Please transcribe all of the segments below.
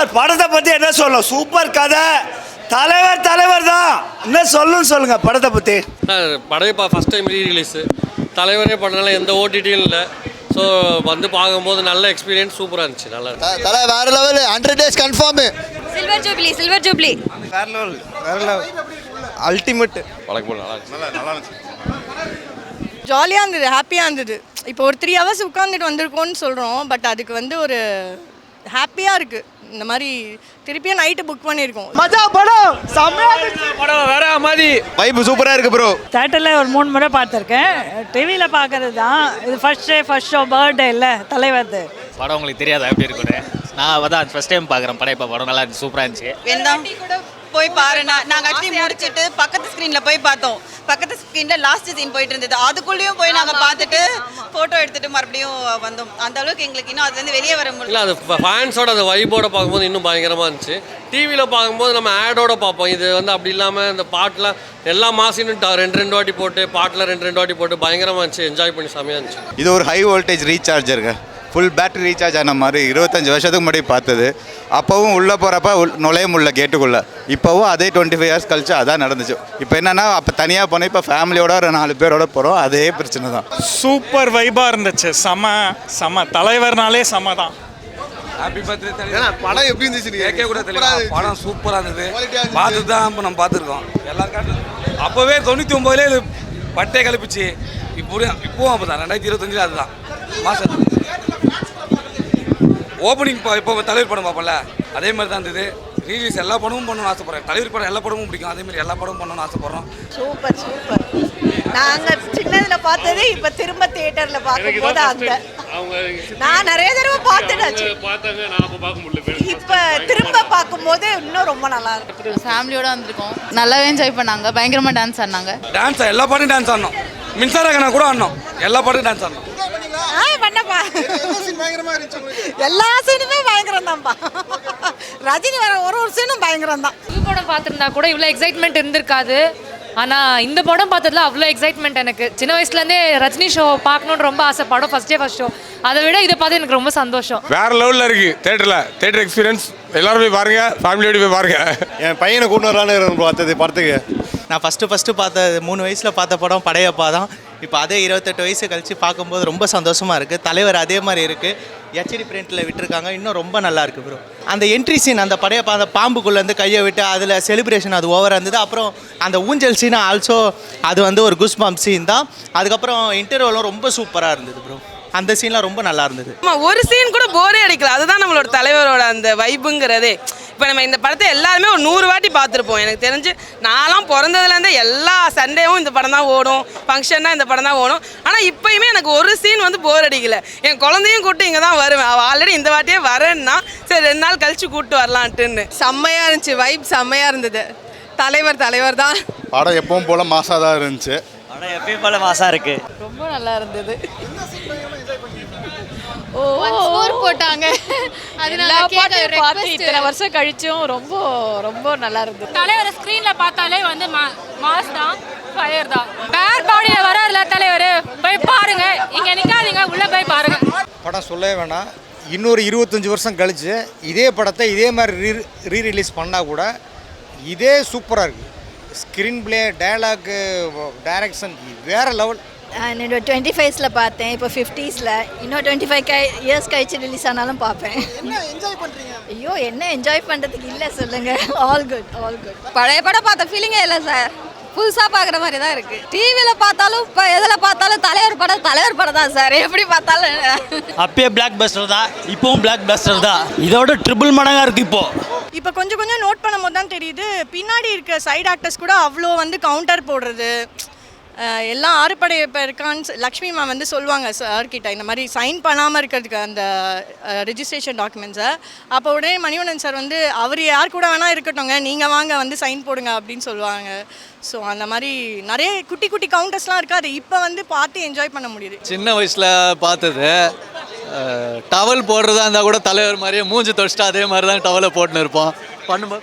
Sir படத்தை பற்றி என்ன சொல்லணும்? சூப்பர் கதை, தலைவர் தலைவர் தான். என்ன சொல்லணும்னு சொல்லுங்க படத்தை பற்றி. படம் ஃபஸ்ட் டைம் ரீரிலீஸு, தலைவரே பண்ணனால எந்த ஓடிடியும் இல்லை. ஸோ வந்து பார்க்கும்போது நல்ல எக்ஸ்பீரியன்ஸ், சூப்பராக இருந்துச்சு. நல்லா இருந்துச்சு. தலை வேற level, 100 days confirm. Silver jubilee, silver jubilee வேற லெவல், வேற லெவல், அல்டிமேட். பழக்கம் போல நல்லா இருந்துச்சு. நல்லா இருந்துச்சு. ஜாலியாக இருந்தது, ஹாப்பியாக இருந்தது. இப்போ ஒரு 3 hours உட்காந்துட்டு வந்திருக்கோன்னு சொல்கிறோம், பட் அதுக்கு வந்து ஒரு ஹாப்பியாக இருக்குது. இந்த மாதிரி திருப்பியும் நைட்டு புக் பண்ணியிருக்கோம். மஜா படம் படம் வேற மாதிரி வைப் சூப்பரா இருக்கு ப்ரோ. தேட்டரில் ஒரு 3 முறை பார்த்துருக்கேன். டிவியில் பார்க்கறது தான் இது. ஃபர்ஸ்ட் ஷோ பர்த்டே இல்லை தலைவர்து. படம் உங்களுக்கு தெரியாதா எப்படி இருக்குன்னு? நான் அதான் ஃபர்ஸ்ட் டைம் பார்க்குறேன் படம். இப்போ படம் நல்லா இருந்துச்சு, சூப்பராக இருந்துச்சு. வேண்டாம் போய் பாரு. நாங்கள் ஆக்சுவலி முடிச்சுட்டு பக்கத்து ஸ்க்ரீனில் போய் பார்த்தோம். பக்கத்து ஸ்க்ரீனில் லாஸ்ட் சீன் போயிட்டு இருந்தது. அதுக்குள்ளேயும் போய் நாங்கள் பார்த்துட்டு ஃபோட்டோ எடுத்துட்டு மறுபடியும் வந்தோம். அந்த அளவுக்கு எங்களுக்கு இன்னும் அதுலேருந்து வெளியே வர முடியல. இல்லை, அது ஃபேன்ஸோட அந்த வைபோட பார்க்கும்போது இன்னும் பயங்கரமாக இருந்துச்சு. டிவியில் பார்க்கும்போது நம்ம ஆடோட பார்ப்போம். இது வந்து அப்படி இல்லாமல் இந்த பாட்டில் எல்லா மாசினும் 2 வாட்டி போட்டு, பாட்டில் 2 வாட்டி போட்டு பயங்கரமாக இருந்துச்சு. என்ஜாய் பண்ணி செமையாக இருந்துச்சு. இது ஒரு ஹை வோல்டேஜ் ரீசார்ஜருங்க. ஃபுல் பேட்டரி ரீசார்ஜ் ஆன மாதிரி 25 வருஷத்துக்கு முன்னாடி பார்த்தது. அப்போவும் உள்ளே போகிறப்ப நுழைய முடியல கேட்டுக்குள்ளே. இப்போவும் அதே 25 years கழிச்சு அதான் நடந்துச்சு. இப்போ என்னென்னா அப்போ தனியாக போனோம், இப்போ ஃபேமிலியோட ஒரு 4 பேரோட போகிறோம். அதே பிரச்சனை தான். சூப்பர் வைபாக இருந்துச்சு. செம தலைவர்னாலே செம தான். ஹாப்பி பர்த்டே படம் எப்படி இருந்துச்சு? கேட்க கூட தெரியல. படம் சூப்பராக இருந்தது. பார்த்து தான் இப்போ நம்ம பார்த்துருக்கோம். எல்லாருக்கும் அப்போவே 99லே இது பட்டே கழிப்பிச்சு. இப்போவும் அப்போ தான் 2025 அதுதான் மாதம் ஓப்பனிங். இப்போ தலைவர் படம் பார்ப்போம்ல, அதே மாதிரி தான் இருந்தது. ரீலீஸ் எல்லா படமும் பண்ணணும்னு ஆசைப்படுறேன். தலைவர் படம் எல்லா படமும் பிடிக்கும். அதேமாதிரி எல்லா படமும் பண்ணணும்னு ஆசைப்படுறோம். Super super. நாங்கள் சின்னதில் பார்த்தது இப்போ திரும்ப தியேட்டரில் பார்க்கும்போது அந்த நான் நிறைய தடவை பார்த்துட்டாச்சு. இப்போ திரும்ப பார்க்கும்போது இன்னும் ரொம்ப நல்லா இருக்கு. ஃபேமிலியோட வந்திருக்கோம். நல்லாவே என்ஜாய் பண்ணாங்க. பயங்கரமாக டான்ஸ் ஆடினாங்க. டான்ஸ் எல்லா பாட்டும் டான்ஸ் ஆடணும். மின்சார கண்ணா கூட ஆடணும். எல்லா பாட்டும் டான்ஸ் ஆடணும். பண்ணப்பா எல்லா சீனுமே பயங்கரம் தான்ப்பா. ரஜினி வர ஒரு சீனும் பயங்கரம் தான். புது படம் பார்த்துருந்தா கூட இவ்வளோ எக்ஸைட்மெண்ட் இருந்திருக்காது. ஆனால் இந்த படம் பார்த்ததுல அவ்வளோ எக்ஸைட்மெண்ட். எனக்கு சின்ன வயசுலேருந்தே ரஜினி ஷோ பார்க்கணுன்னு ரொம்ப ஆசை. படம் ஃபர்ஸ்ட் ஷோ. அதை விட இதை பார்த்து எனக்கு ரொம்ப சந்தோஷம். வேற லெவலில் இருக்குது. தேட்டர் எக்ஸ்பீரியன்ஸ் எல்லாரும் போய் பாருங்க, ஃபேமிலியோடு போய் பாருங்க. என் பையனை கூட்டு வரலான்னு பார்த்தது படத்துக்கு. நான் ஃபஸ்ட்டு பார்த்த 3 வயசில் பார்த்த படம் படையப்பா தான். இப்போ அதே 28 வயசு கழித்து பார்க்கும்போது ரொம்ப சந்தோஷமாக இருக்குது. தலைவர் அதே மாதிரி இருக்குது. ஹெச்டி பிரிண்டில் விட்டுருக்காங்க. இன்னும் ரொம்ப நல்லா இருக்குது ப்ரோ. அந்த என்ட்ரி சீன், அந்த படையப்பா அந்த பாம்புக்குள்ளேருந்து கையை விட்டு அதில் செலிப்ரேஷன் அது ஓவராக இருந்தது. அப்புறம் அந்த ஊஞ்சல் சீன் ஆல்சோ அது வந்து ஒரு குஸ்பாம்ப் சீன் தான். அதுக்கப்புறம் இன்டர்வலும் ரொம்ப சூப்பராக இருந்தது ப்ரோ. அந்த சீன்லாம் ரொம்ப நல்லா இருந்தது. ஒரு சீன் கூட போரே அடிக்கல. அதுதான் நம்மளோட தலைவரோட அந்த வைப்புங்கிறதே. இப்போ நம்ம இந்த படத்தை எல்லாருமே ஒரு 100 வாட்டி பார்த்துருப்போம். எனக்கு தெரிஞ்சு நான்லாம் பிறந்ததுலேருந்து எல்லா சண்டேவும் இந்த படம் தான் ஓடும். ஃபங்க்ஷன்னா இந்த படம் தான் ஓடும். ஆனால் இப்போயுமே எனக்கு ஒரு சீன் வந்து போர் அடிக்கல. என் குழந்தையும் கூப்பிட்டு இங்கே தான் வருவேன். அவள் ஆல்ரெடி இந்த வாட்டியே வரேன்னா சரி 2 நாள் கழிச்சு கூப்பிட்டு வரலான்ட்டுன்னு. செம்மையாக இருந்துச்சு. வைப் செம்மையாக இருந்தது. தலைவர் தான். படம் எப்பவும் போல மாசாக தான் இருந்துச்சு. ஆனால் எப்பயும் போல மாசாக இருக்குது. ரொம்ப நல்லா இருந்தது. போட்டாங்க. இத்தனை வருஷம் கழிச்சும் ரொம்ப ரொம்ப நல்லா இருந்தது. தலைவர் ஸ்க்ரீனில் பார்த்தாலே வந்து மாஸ் தான், ஃபயர் தான். பேர் பாடியில் வராருல தலைவர், போய் பாருங்க. இங்கே நிற்காதீங்க, உள்ளே போய் பாருங்க. படம் சொல்லவே வேணாம். இன்னொரு 25 வருஷம் கழிச்சு இதே படத்தை இதே மாதிரி ரீரிலீஸ் பண்ணால் கூட இதே சூப்பராக இருக்குது. ஸ்க்ரீன் பிளே, டயலாக்கு, டைரக்ஷன் வேறு லெவல். என்னோட 25ல பார்த்தேன். இப்போ 50sல இன்னும் 25 இயர்ஸ் கழிச்சு ரிலீஸ் ஆனாலும் பார்ப்பேன். ஐயோ என்ன என்ஜாய் பண்ணுறதுக்கு இல்லை சொல்லுங்கள். All good. பழைய படம் பார்த்த ஃபீலிங்கே இல்லை சார். புதுசாக பார்க்குற மாதிரி தான் இருக்குது. டிவியில் பார்த்தாலும் இப்போ எதில் பார்த்தாலும் தலைவர் படம் தான் சார். எப்படி பார்த்தாலும் அப்பயே பிளாக் பஸ்டர் தான், இப்போவும் பிளாக் பஸ்டர் தான். இதோட ட்ரிபிள் மடங்காக இருக்குது. இப்போ கொஞ்சம் நோட் பண்ணும்போது தான் தெரியுது, பின்னாடி இருக்க சைடு ஆக்டர்ஸ் கூட அவ்வளோ வந்து கவுண்டர் போடுறது. எல்லாம் ஆறுபடை இப்போ இருக்கான்னு லக்ஷ்மி மேம் வந்து சொல்லுவாங்க சார்கிட்ட, இந்த மாதிரி சைன் பண்ணாமல் இருக்கிறதுக்கு அந்த ரெஜிஸ்ட்ரேஷன் டாக்குமெண்ட்ஸை. அப்போ உடனே மணிவண்ணன் சார் வந்து அவர் யார் கூட வேணால் இருக்கட்டும்ங்க, நீங்கள் வாங்க வந்து சைன் போடுங்க அப்படின்னு சொல்லுவாங்க. ஸோ அந்த மாதிரி நிறைய குட்டி கவுண்டர்ஸ்லாம் இருக்குது. அதை இப்போ வந்து பார்த்து என்ஜாய் பண்ண முடியுது. சின்ன வயசில் பார்த்தது டவல் போடுறதா இருந்தால் கூட தலைவர் மாதிரியே மூஞ்சி தொடச்சிட்டு அதே மாதிரி தான் டவலை போட்டுன்னு இருப்போம். பண்ணும்போது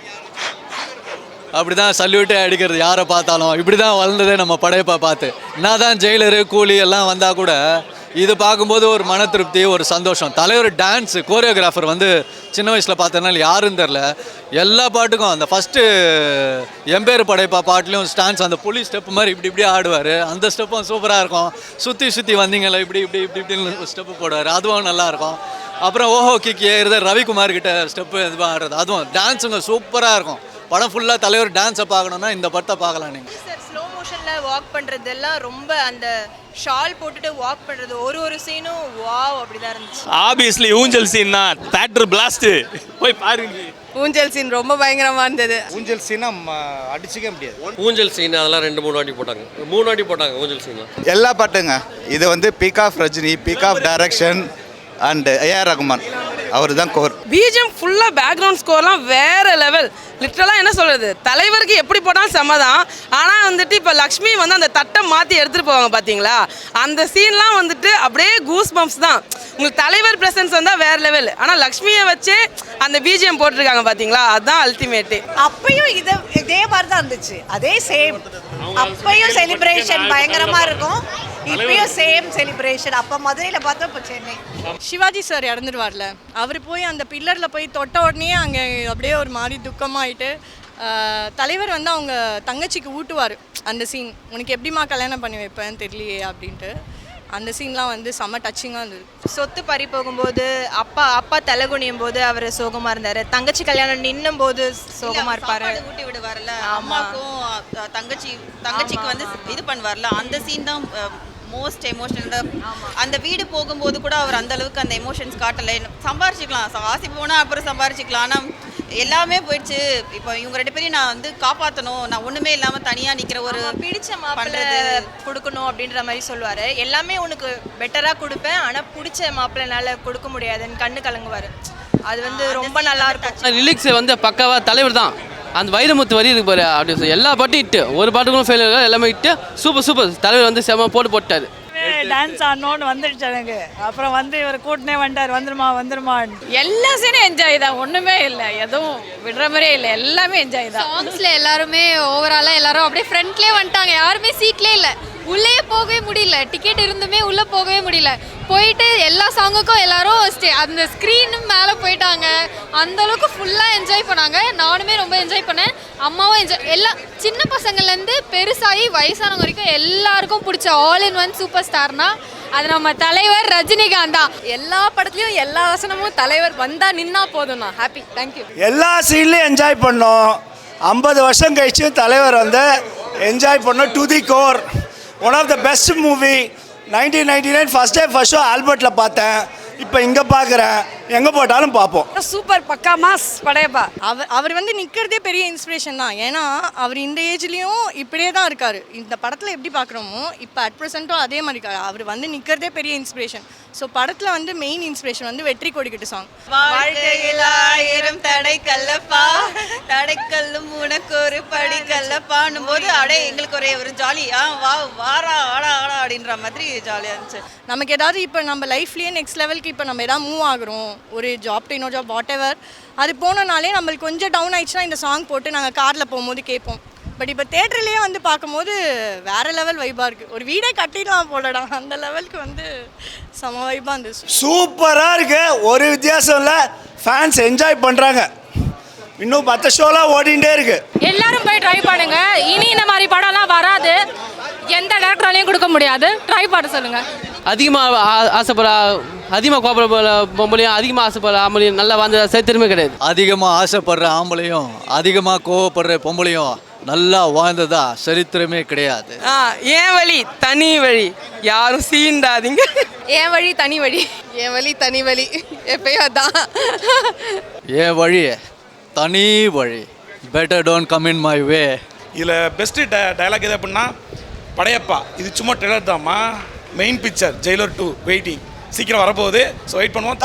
அப்படி தான் சல்யூட்டே அடிக்கிறது யாரை பார்த்தாலும். இப்படி தான் வளர்ந்ததே நம்ம படையப்பா பார்த்து. என்ன தான் ஜெயிலரு கூலி எல்லாம் வந்தால் கூட இது பார்க்கும்போது ஒரு மன திருப்தி, ஒரு சந்தோஷம். தலைவர் டான்ஸ் கோரியோகிராஃபர் வந்து சின்ன வயசில் பார்த்ததுனால யாருன்னு தெரில, எல்லா பாட்டுக்கும் அந்த ஃபஸ்ட்டு எம்பேர் படைப்பா பாட்டுலேயும் ஸ்டான்ஸ் அந்த புலி ஸ்டெப் மாதிரி இப்படி ஆடுவார். அந்த ஸ்டெப்பும் சூப்பராக இருக்கும். சுற்றி வந்தீங்களா இப்படின்னு ஸ்டெப்பு போடுவார், அதுவும் நல்லாயிருக்கும். அப்புறம் ஓஹோ கிக் ஏறுத ரவிக்குமார் கிட்ட ஸ்டெப்பு இது ஆடுறது, அதுவும் டான்ஸுங்க சூப்பராக இருக்கும். படம் ஃபுல்லாக தலைவர் டான்ஸை பார்க்கணுன்னா இந்த படத்தை பார்க்கலாம் நீங்கள். சார் ஸ்லோ மோஷனில் வாக் பண்ணுறதெல்லாம் ரொம்ப அந்த ஷால் போட்டுட்டு வாக் பண்ணுறது ஒரு சீனும் வாவ் அப்படி தான் இருந்துச்சு. ஆப்வியஸ்லி ஊஞ்சல் சீன் தான் தேட்டர் பிளாஸ்ட்டு, போய் பாருங்க. ஊஞ்சல் சீன் ரொம்ப பயங்கரமாக இருந்தது. ஊஞ்சல் சீனா அடிச்சிக்க முடியாது. ஊஞ்சல் சீன் அதெல்லாம் 2-3 வாட்டி போட்டாங்க, 3 வாட்டி போட்டாங்க ஊஞ்சல் சீன்லாம். எல்லா பாட்டுங்க. இது வந்து peak of Rajini, peak of direction and A R Rahman அவர் தான் கோர். பிஜிஎம் ஃபுல்லாக பேக்ரவுண்ட் ஸ்கோர்லாம் வேறு லெவல். லிட்ரலாக என்ன சொல்கிறது, தலைவருக்கு எப்படி போட்டாலும் செம்மதான். ஆனால் வந்துட்டு இப்போ லக்ஷ்மி வந்து அந்த தட்டை மாற்றி எடுத்துகிட்டு போவாங்க பார்த்தீங்களா, அந்த சீன்லாம் வந்துட்டு அப்படியே கூஸ் பம்ப்ஸ் தான். உங்களுக்கு தலைவர் ப்ரெசன்ஸ் வந்தால் வேறு லெவல். ஆனால் லக்ஷ்மியை வச்சே அந்த பிஜிஎம் போட்டிருக்காங்க பார்த்தீங்களா, அதுதான் அல்டிமேட்டு. அப்பையும் இதே மாதிரி தான் இருந்துச்சு, அதே சேம். அப்பையும் செலிப்ரேஷன் பயங்கரமாக இருக்கும், இப்பயும் சேம் செலிப்ரேஷன். அப்போ மதுரையில் பார்த்தோம், இப்போ சென்னை. சிவாஜி சார் இறந்துடுவார்ல, அவர் போய் அந்த பில்லரில் போய் தொட்ட உடனே அங்கே அப்படியே ஒரு மாதிரி துக்கமாயிட்டு தலைவர் வந்து அவங்க தங்கச்சிக்கு ஊட்டுவார் அந்த சீன். உனக்கு எப்படிமா கல்யாணம் பண்ணி வைப்பேன்னு தெரியலையே அப்படின்ட்டு அந்த சீன்லாம் வந்து செம்ம டச்சிங்காக இருந்தது. சொத்து பறி போகும்போது அப்பா தலைகுனியும் போது அவர் சோகமாக இருந்தார். தங்கச்சி கல்யாணம் நின்னும் போது சோகமாக இருப்பார். ஊட்டி விடுவார்ல அம்மாக்கும் தங்கச்சிக்கு வந்து இது பண்ணுவார்ல, அந்த சீன் தான் மோஸ்ட் எமோஷனல். அந்த வீடு போகும்போது கூட அவர் அந்த அளவுக்கு அந்த எமோஷன்ஸ் காட்டலை. சம்பாரிச்சிக்கலாம், ஆசை போனால் அப்புறம் சம்பாரிச்சிக்கலாம், ஆனால் எல்லாமே போயிடுச்சு. இப்போ இவங்க 2 பேரையும் நான் வந்து காப்பாற்றணும், நான் ஒன்றுமே இல்லாமல் தனியாக நிற்கிற ஒரு பிடிச்ச மாப்பிள்ளை கொடுக்கணும் அப்படின்ற மாதிரி சொல்லுவார். எல்லாமே உனக்கு பெட்டராக கொடுப்பேன், ஆனால் பிடிச்ச மாப்பிள்ளைனால கொடுக்க முடியாதுன்னு கண்ணு கலங்குவார். அது வந்து ரொம்ப நல்லா இருக்கும். லிரிக்ஸ் வந்து பக்காவாக தலைவர் தான். அந்த வைரமுத்து வரி இருக்கு பாரு, அப்படி எல்லா பாட்டும் இட்டு, ஒரு பாட்டுக்கும் ஃபெயில் இல்லை, எல்லாமே இட்டு சூப்பர். தலைவர் வந்து செம போட்டார். டான்ஸ் ஆடணும்னு வந்துடுச்சு எனக்கு. அப்புறம் வந்து இவர் கூட்டினே வந்துட்டார், வந்துருமா. எல்லா சீனும் என்ஜாய் தான், ஒன்றுமே இல்லை, எதுவும் விடுற மாதிரியே இல்லை, எல்லாமே என்ஜாய் தான். சாங்ஸில் எல்லாருமே ஓவராலாக எல்லாரும் அப்படியே ஃப்ரண்ட்லேயே வந்துட்டாங்க, யாருமே சீட்லேயே இல்லை. உள்ளே போகவே முடியல, டிக்கெட் இருந்துமே உள்ளே போகவே முடியல. போயிட்டு எல்லா சாங்குக்கும் எல்லாரும் அந்த ஸ்க்ரீனு மேலே போயிட்டாங்க. அந்தளவுக்கு ஃபுல்லாக என்ஜாய் பண்ணாங்க. நானுமே ரொம்ப என்ஜாய் பண்ணேன், அம்மாவும் என்ஜாய். எல்லாம் சின்ன பசங்கள்லேருந்து பெருசாகி வயசானவங்க வரைக்கும் எல்லாருக்கும் பிடிச்ச ஆல் இன் ஒன் சூப்பர் ஸ்டார்னா அது நம்ம தலைவர் ரஜினிகாந்த் தான். எல்லா படத்துலையும் எல்லா வசனமும் தலைவர் வந்தால் நின்னா போதும்ண்ணா. Happy, thank you. எல்லா சீன்லையும் என்ஜாய் பண்ணோம். 50 வருஷம் கழிச்சு தலைவர் வந்து என்ஜாய் பண்ணோம் to the core. One of the best movie. 1999 first show ஆல்பர்ட்டில் பார்த்தேன், இப்போ இங்கே பார்க்குறேன், எங்கே போட்டாலும் பார்ப்போம். சூப்பர், பக்கா மாஸ் படையப்பா. அவர் வந்து நிற்கிறதே பெரிய இன்ஸ்பிரேஷன் தான். ஏன்னா அவர் இந்த ஏஜ்லேயும் இப்படியே தான் இருக்கார். இந்த படத்தில் எப்படி பார்க்குறோமோ இப்போ அட் ப்ரெசென்ட்டும் அதே மாதிரி இருக்காரு. அவர் வந்து நிற்கிறதே பெரிய இன்ஸ்பிரேஷன். ஸோ படத்தில் வந்து மெயின் இன்ஸ்பிரேஷன் வந்து வெற்றி கொடிக்கட்டு சாங். வாழ்க்கையில் 1000 தடை கல்லப்பா, தடைக்கல்லும் உனக்கு ஒரு படி கல்லப்பான்னும் போது அடே எங்களுக்கு ஒரு ஜாலி, வாடா அப்படின்ற மாதிரி ஜாலியாக இருந்துச்சு. நமக்கு ஏதாவது இப்போ நம்ம லைஃப்லேயே நெக்ஸ்ட் லெவலுக்கு இப்போ நம்ம எதாவது மூவ் ஆகுறோம், ஒரு ஜாப் டு இன்னொரு ஜாப் வாட் எவர், அது போனனாலே நம்மளுக்கு கொஞ்சம் டவுன் ஆயிடுச்சுன்னா இந்த சாங் போட்டு நாங்கள் காரில் போகும்போது கேட்போம். பட் இப்போ தேட்டர்லேயே வந்து பார்க்கும்போது வேறு லெவல் வைப்பாக இருக்குது. ஒரு வீடே கட்டிடலாம் போலடா, அந்த லெவலுக்கு வந்து செம வைப்பாக இருந்துச்சு. சூப்பராக இருக்கு, ஒரு வித்தியாசம் இல்லை, ஃபேன்ஸ் என்ஜாய் பண்ணுறாங்க. இன்னும் 10 ஷோலாம் ஓடிண்டே இருக்கு. எல்லாரும் போய் ட்ரை பண்ணுங்க. இனி இந்த மாதிரி படம்லாம் வராது, எந்த டேரக்டராலையும் கொடுக்க முடியாது. ட்ரை பண்ண சொல்லுங்க. அதிகமாக ஆசைப்படுற, அதிகமாக கோபப்படுற பொம்பளையும், அதிகமாக ஆசைப்படுற ஆம்பளையும் நல்லா வாழ்ந்த சரித்திரமே கிடையாது. அதிகமாக ஆசைப்படுற ஆம்பளையும் அதிகமாக கோவப்படுற பொம்பளையும் நல்லா வாழ்ந்ததா சரித்திரமே கிடையாது. ஏன் வழி தனி வழி, யாரும் சீண்டாதீங்க. என் வழி தனி வழி, என் வழி தனி வழி, எப்பயும் அதான். என் வழி தனி வழி, better don't come in my way. இதில் பெஸ்ட்டு டயலாக் எது அப்படின்னா, படையப்பா இது சும்மா ட்ரெய்லர் தான்மா, மெயின் பிக்சர் ஜெயிலர் 2 வெயிட்டிங், சீக்கிரம் வரப்போகுது, ஸோ வெயிட் பண்ணுவோம்.